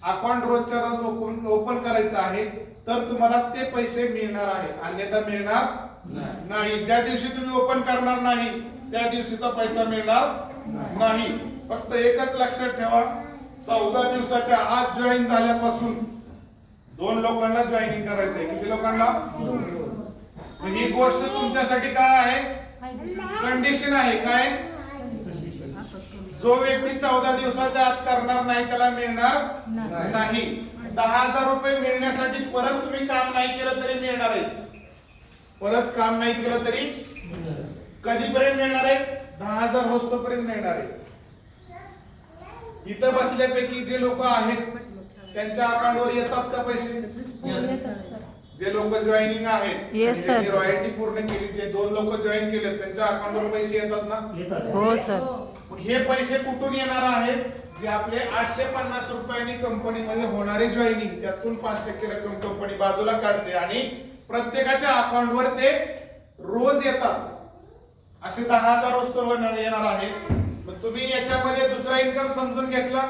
Account रोजच्या रोज open करायचं आहे तर तुम्हाला ते पैसे मिळणार आहे, अन्यथा मिळणार नाही. ज्या दिवशी तुम्ही ओपन करणार नाही त्या दिवशीचा पैसा मिळणार नाही. फक्त एकच लक्षात ठेवा, 14 दिवसाच्या आत जॉईन झाल्यापासून 2 लोकांना जॉईनिंग करायचं आहे. किती लोकांना? ही गोष्ट तुमच्यासाठी काय आहे? कंडिशन आहे. काय? जो व्यक्ती 14 दिवसाच्या आत करणार नाही त्याला मिळणार नाही. 10,000 रुपये मिळण्यासाठी परत तुम्ही काम नाही केलं तरी मिळणार आहे. परत काम नाही केलं तरी कधीपर्यंत मिळणार आहे? 10,000 होस्तोपर्यंत मिळणार आहे. इथं बसल्यापैकी जे लोक आहेत त्यांच्या अकाउंटवर येतात का पैसे? जे लोक जॉईनिंग आहेत, रॉयल्टी पूर्ण केली, जे 2 लोक जॉईन केले त्यांच्या अकाउंटवर पैसे येतात ना? हो सर. हे पैसे कुठून येणार आहेत? जे आपले 850 रुपयांनी कंपनीमध्ये होणारे जॉईनिंग, त्यातून 5% रक्कम कंपनी बाजूला काढते आणि प्रत्येकाच्या अकाउंटवर ते रोज येतात. असे 10,000 वस्तू येणार आहेत. तुम्ही याच्यामध्ये दुसरा इन्कम समजून घेतला